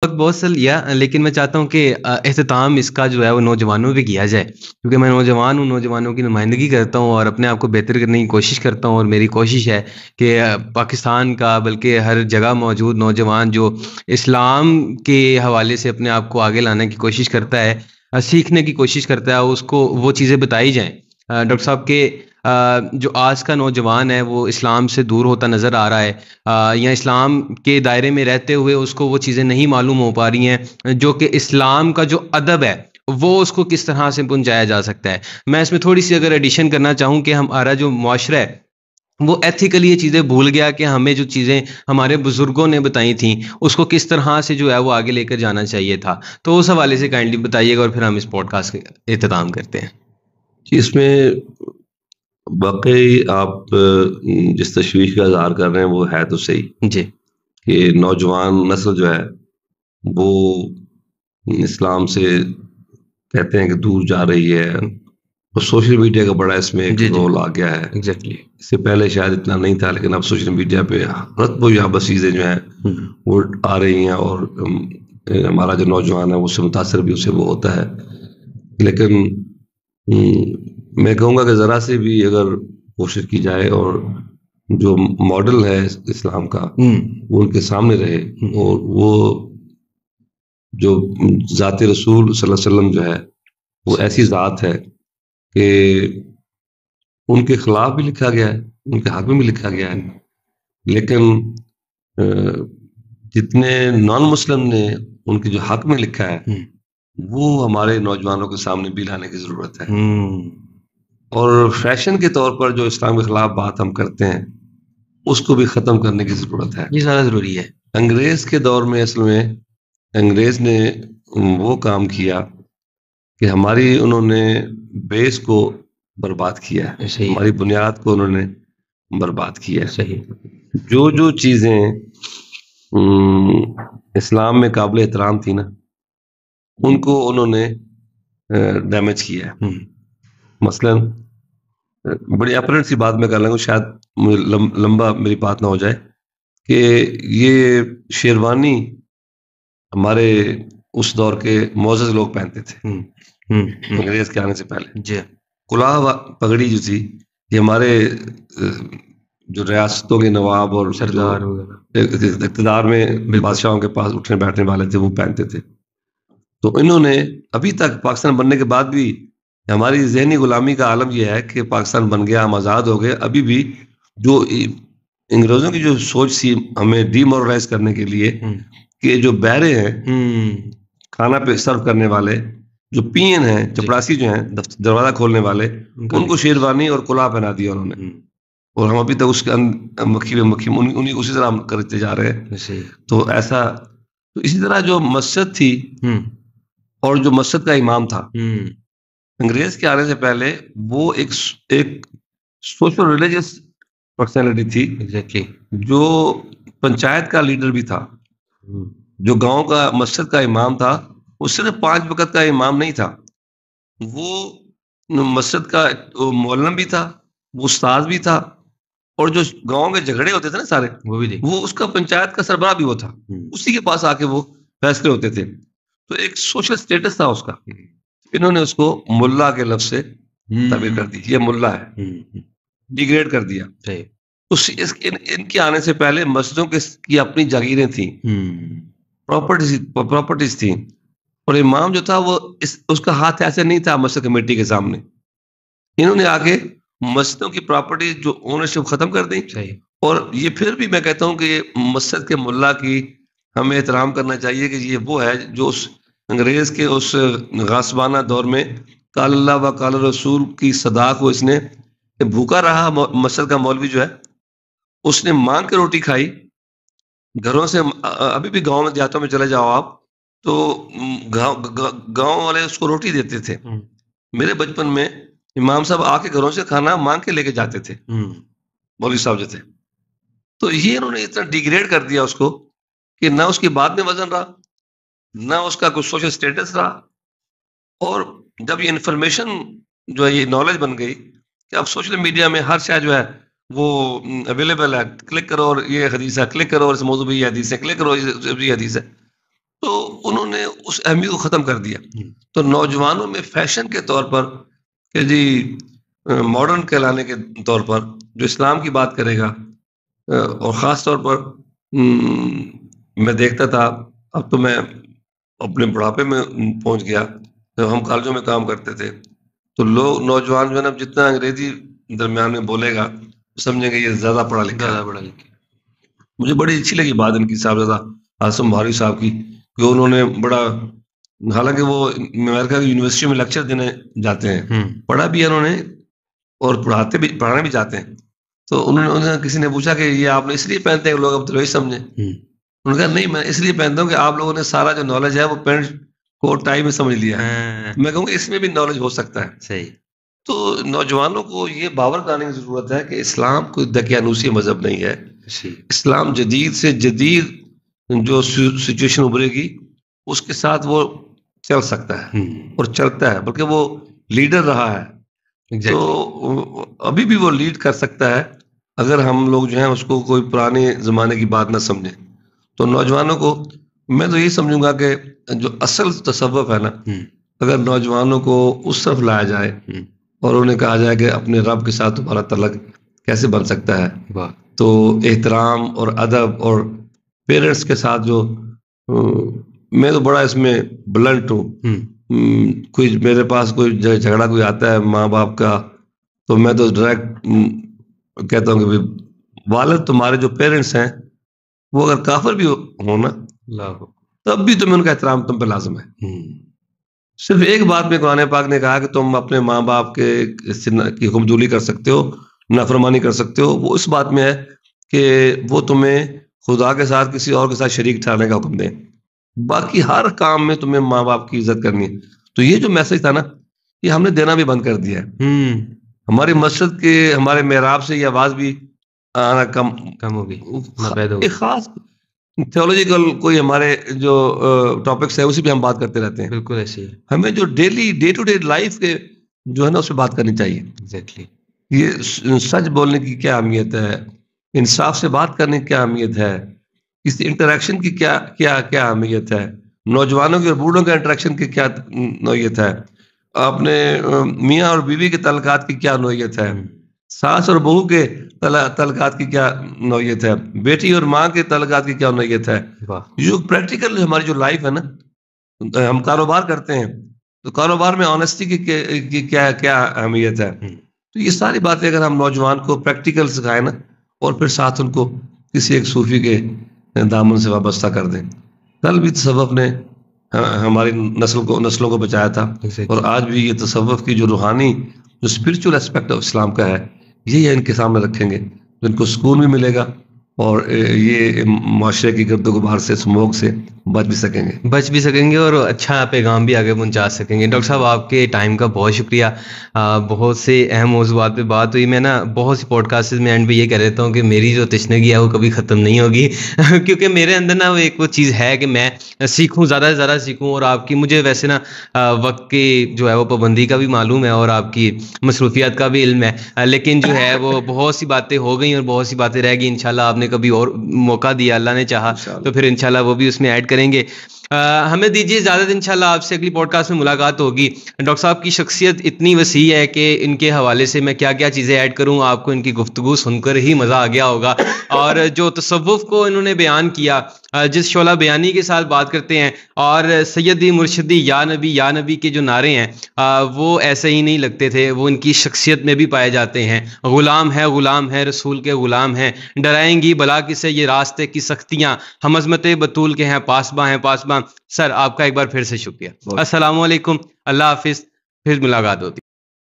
وقت بہت سا لیا، لیکن میں چاہتا ہوں کہ اختتام اس کا جو ہے وہ نوجوانوں پہ کیا جائے، کیونکہ میں نوجوان ہوں، نوجوانوں کی نمائندگی کرتا ہوں اور اپنے آپ کو بہتر کرنے کی کوشش کرتا ہوں، اور میری کوشش ہے کہ پاکستان کا بلکہ ہر جگہ موجود نوجوان جو اسلام کے حوالے سے اپنے آپ کو آگے لانے کی کوشش کرتا ہے، سیکھنے کی کوشش کرتا ہے، اس کو وہ چیزیں بتائی جائیں۔ ڈاکٹر صاحب کے جو آج کا نوجوان ہے وہ اسلام سے دور ہوتا نظر آ رہا ہے، یا اسلام کے دائرے میں رہتے ہوئے اس کو وہ چیزیں نہیں معلوم ہو پا رہی ہیں جو کہ اسلام کا جو ادب ہے وہ اس کو کس طرح سے پہنچایا جا سکتا ہے۔ میں اس میں تھوڑی سی اگر ایڈیشن کرنا چاہوں کہ ہمارا جو معاشرہ ہے وہ ایتھیکلی یہ چیزیں بھول گیا کہ ہمیں جو چیزیں ہمارے بزرگوں نے بتائی تھیں اس کو کس طرح سے جو ہے وہ آگے لے کر جانا چاہیے تھا۔ تو اس حوالے سے کائنڈلی بتائیے گا اور پھر ہم اس پوڈ کاسٹ کا اختتام کرتے ہیں۔ اس میں واقعی آپ جس تشویش کا اظہار کر رہے ہیں وہ ہے تو صحیح جی کہ نوجوان نسل جو ہے وہ اسلام سے کہتے ہیں کہ دور جا رہی ہے، اور سوشل میڈیا کا بڑا اس میں ایک رول آ گیا ہے۔ ایگزیکٹلی، اس سے پہلے شاید اتنا نہیں تھا، لیکن اب سوشل میڈیا پہ رتب و یابس چیزیں جو ہیں وہ آ رہی ہیں، اور ہمارا جو نوجوان ہے اس سے متاثر بھی اسے وہ ہوتا ہے۔ لیکن میں کہوں گا کہ ذرا سے بھی اگر کوشش کی جائے اور جو ماڈل ہے اسلام کا وہ ان کے سامنے رہے، اور وہ جو ذات رسول صلی اللہ علیہ وسلم جو ہے وہ ایسی ذات ہے کہ ان کے خلاف بھی لکھا گیا ہے، ان کے حق میں بھی لکھا گیا ہے، لیکن جتنے نان مسلم نے ان کے جو حق میں لکھا ہے وہ ہمارے نوجوانوں کے سامنے بھی لانے کی ضرورت ہے۔ اور فیشن کے طور پر جو اسلام کے خلاف بات ہم کرتے ہیں اس کو بھی ختم کرنے کی ضرورت ہے، یہ زیادہ ضروری ہے۔ انگریز کے دور میں اصل میں انگریز نے وہ کام کیا کہ ہماری انہوں نے بیس کو برباد کیا ہے، ہماری بنیاد کو انہوں نے برباد کیا ہے۔ صحیح، جو چیزیں اسلام میں قابل احترام تھی نا ان کو انہوں نے ڈیمیج کیا ہے۔ مثلا بڑی اپرنٹ سی بات میں کر لوں گا، شاید لمبا میری بات نہ ہو جائے، کہ یہ شیروانی ہمارے اس دور کے معزز لوگ پہنتے تھے انگریز کے آنے سے پہلے۔ جی، کلاه پگڑی جو تھی یہ ہمارے جو ریاستوں کے نواب اور سردار اقتدار میں بادشاہوں کے پاس اٹھنے بیٹھنے والے تھے وہ پہنتے تھے۔ تو انہوں نے ابھی تک پاکستان بننے کے بعد بھی ہماری ذہنی غلامی کا عالم یہ ہے کہ پاکستان بن گیا، ہم آزاد ہو گئے، ابھی بھی جو انگریزوں کی جو سوچ تھی ہمیں ڈی مورلائز کرنے کے لیے کہ جو بہرے ہیں کھانا پہ سرو کرنے والے، جو پین ہیں چپڑاسی جو ہیں دروازہ کھولنے والے، ان کو شیروانی اور کلاه پہنا دیا انہوں نے، اور ہم ابھی تک اس کے مکھی میں مکھی انہیں اسی طرح ہم کرتے جا رہے ہیں۔ تو ایسا، تو اسی طرح جو مسجد تھی اور جو مسجد کا امام تھا انگریز کے آنے سے پہلے وہ ایک سوشل ریلیجس پرسنالٹی تھی، جو پنچایت کا لیڈر بھی تھا، جو گاؤں کا مسجد کا امام تھا، وہ صرف 5 وقت کا امام نہیں تھا، وہ مسجد کا مولم بھی تھا، وہ استاد بھی تھا، اور جو گاؤں کے جھگڑے ہوتے تھے نا سارے وہ اس کا پنچایت کا سربراہ بھی وہ تھا، اسی کے پاس آ کے وہ فیصلے ہوتے تھے۔ تو ایک سوشل سٹیٹس تھا اس کا، انہوں نے اس کو ملا کے لفظ سے تعبیر کر دی، یہ ملا ہے، ڈیگریڈ کر دیا۔ ان کے آنے سے پہلے مسجدوں کی اپنی جاگیریں تھیں، پراپرٹیز تھیں، اور امام جو تھا وہ اس کا ہاتھ ایسے نہیں تھا مسجد کمیٹی کے سامنے۔ انہوں نے آگے مسجدوں کی پراپرٹی جو اونرشپ ختم کر دی، اور یہ پھر بھی میں کہتا ہوں کہ مسجد کے ملا کی ہمیں احترام کرنا چاہیے کہ یہ وہ ہے جو اس انگریز کے اس غاصبانہ دور میں قال اللہ و قال رسول کی صدا کو اس نے بھوکا رہا۔ مسجد کا مولوی جو ہے اس نے مانگ کے روٹی کھائی گھروں سے، ابھی بھی گاؤں میں دیہاتوں میں چلے جاؤ آپ تو گاؤں والے اس کو روٹی دیتے تھے۔ میرے بچپن میں امام صاحب آ کے گھروں سے کھانا مانگ کے لے کے جاتے تھے، مولوی صاحب جو تھے۔ تو یہ انہوں نے اتنا ڈیگریڈ کر دیا اس کو کہ نہ اس کی بات میں وزن رہا، نہ اس کا کوئی سوشل سٹیٹس رہا، اور جب یہ انفارمیشن جو ہے یہ نالج بن گئی کہ اب سوشل میڈیا میں ہر شے جو ہے وہ اویلیبل ہے، کلک کرو اور یہ حدیث ہے، کلک کرو اور اس موضوع پہ یہ حدیث ہے، کلک کرو یہ حدیث ہے، تو انہوں نے اس اہمیت کو ختم کر دیا. تو نوجوانوں میں فیشن کے طور پر کہ جی ماڈرن کہلانے کے طور پر جو اسلام کی بات کرے گا، اور خاص طور پر میں دیکھتا تھا، اب تو میں اپنے بڑھاپے میں پہنچ گیا، جب ہم کالجوں میں کام کرتے تھے تو لوگ نوجوان جو ہے نا جتنا انگریزی درمیان میں بولے گا سمجھیں گے یہ زیادہ پڑھا لکھا. مجھے بڑی اچھی لگی بات ان کی صاحبزادہ عاصم بہاری صاحب کی کہ انہوں نے بڑا، حالانکہ وہ امریکہ کی یونیورسٹی میں لیکچر دینے جاتے ہیں، پڑھا بھی ہے انہوں نے اور پڑھانے بھی جاتے ہیں. تو انہوں نے کسی نے پوچھا کہ یہ آپ نے اس لیے پہنتے ہیں کہ لوگ اب تو وہی سمجھیں. انہوں نے کہا نہیں، میں اس لیے پہنتا ہوں کہ آپ لوگوں نے سارا جو نالج ہے وہ پینٹ کوٹ ٹائی میں سمجھ لیا ہے، میں کہوں گا اس میں بھی نالج ہو سکتا ہے. صحیح. تو نوجوانوں کو یہ باور کرانے کی ضرورت ہے کہ اسلام کوئی دقیانوسی مذہب نہیں ہے. اسلام جدید سے جدید جو سچویشن ابھرے گی اس کے ساتھ وہ چل سکتا ہے اور چلتا ہے، بلکہ وہ لیڈر رہا ہے. تو ابھی بھی وہ لیڈ کر سکتا ہے اگر ہم لوگ جو ہیں اس کو کوئی پرانے زمانے کی بات نہ سمجھیں. تو نوجوانوں کو میں تو یہی سمجھوں گا کہ جو اصل تصوف ہے نا، اگر نوجوانوں کو اس طرف لایا جائے اور انہیں کہا جائے کہ اپنے رب کے ساتھ تمہارا تعلق کیسے بن سکتا ہے، تو احترام اور ادب اور پیرنٹس کے ساتھ جو میں تو بڑا اس میں بلنٹ ہوں. کوئی میرے پاس کوئی جھگڑا کوئی آتا ہے ماں باپ کا تو میں تو ڈائریکٹ کہتا ہوں کہ والد تمہارے جو پیرنٹس ہیں وہ اگر کافر بھی ہو نا تب بھی تمہیں ان کا احترام تم پہ لازم ہے. صرف ایک بات میں قرآن پاک نے کہا کہ تم اپنے ماں باپ کی حکم کر سکتے ہو، نافرمانی کر سکتے ہو، وہ اس بات میں ہے کہ وہ تمہیں خدا کے ساتھ کسی اور کے ساتھ شریک ٹھہرنے کا حکم دیں. باقی ہر کام میں تمہیں ماں باپ کی عزت کرنی ہے. تو یہ جو میسج تھا نا یہ ہم نے دینا بھی بند کر دیا ہے. ہماری مسجد کے ہمارے محراب سے یہ آواز بھی آنا کم ہو گئی. ایک خاص تھیولوجیکل کوئی ہمارے جو ٹاپکس ہے اسی پہ ہم بات کرتے رہتے ہیں. بالکل ایسے ہمیں جو ڈے ٹو ڈے لائف کے جو ہے نا اس پہ بات کرنی چاہیے. ایگزیکٹلی. یہ سچ بولنے کی کیا اہمیت ہے، انصاف سے بات کرنے کی کیا اہمیت ہے، اس انٹریکشن کی کیا کیا کیا اہمیت ہے، نوجوانوں کے اور بوڑھوں کے انٹریکشن کی کیا نوعیت ہے، اپنے میاں اور بیوی کے تعلقات کی کیا نوعیت ہے، ساس اور بہو کے تعلقات کی کیا نوعیت ہے، بیٹی اور ماں کے تعلقات کی کیا نوعیت ہے. جو پریکٹیکل ہماری جو لائف ہے نا، ہم کاروبار کرتے ہیں تو کاروبار میں آنیسٹی کی کیا کیا اہمیت ہے. تو یہ ساری باتیں اگر ہم نوجوان کو پریکٹیکل سکھائیں نا اور پھر ساتھ ان کو کسی ایک صوفی کے دامن سے وابستہ کر دیں. کل بھی تصوف نے ہماری نسلوں کو بچایا تھا اور آج بھی یہ تصوف کی جو روحانی جو اسپرچل اسپیکٹ آف اسلام کا ہے یہی ان کے سامنے رکھیں گے تو ان کو سکون بھی ملے گا اور یہ معاشرے کی گرد و غبار سے اسموگ سے بچ بھی سکیں گے اور اچھا پیغام بھی آگے پہنچا سکیں گے. ڈاکٹر صاحب آپ کے ٹائم کا بہت شکریہ. بہت سے اہم موضوعات پہ بات ہوئی. میں نا بہت سی پوڈ کاسٹ میں اینڈ پہ یہ کہہ رہتا ہوں کہ میری جو تشنگی ہے وہ کبھی ختم نہیں ہوگی کیونکہ میرے اندر نا وہ چیز ہے کہ میں سیکھوں، زیادہ سے زیادہ سیکھوں. اور آپ کی مجھے ویسے نا وقت کی جو ہے وہ پابندی کا بھی معلوم ہے اور آپ کی مصروفیات کا بھی علم ہے، لیکن جو ہے وہ بہت سی باتیں ہو گئیں اور بہت سی باتیں رہ گئی. انشاءاللہ آپ نے کبھی اور موقع دیا، اللہ نے چاہا تو پھر انشاءاللہ وہ بھی اس میں ایڈ کریں گے. ہمیں دیجیے اجازت، انشاءاللہ آپ سے اگلی پوڈ کاسٹ میں ملاقات ہوگی. ڈاکٹر صاحب کی شخصیت اتنی وسیع ہے کہ ان کے حوالے سے میں کیا کیا چیزیں ایڈ کروں، آپ کو ان کی گفتگو سن کر ہی مزہ آ گیا ہوگا. اور جو تصوف کو انہوں نے بیان کیا، جس شعلہ بیانی کے ساتھ بات کرتے ہیں، اور سیدی مرشدی یا نبی کے جو نعرے ہیں وہ ایسے ہی نہیں لگتے تھے، وہ ان کی شخصیت میں بھی پائے جاتے ہیں. غلام ہے رسول کے غلام ہیں، ڈرائیں گی بلا کسے یہ راستے کی سختیاں، ہم عظمت بطول کے ہیں پاسباں. سر آپ کا ایک بار پھر سے شکریہ. السلام علیکم، اللہ حافظ، پھر ملاقات ہوتی.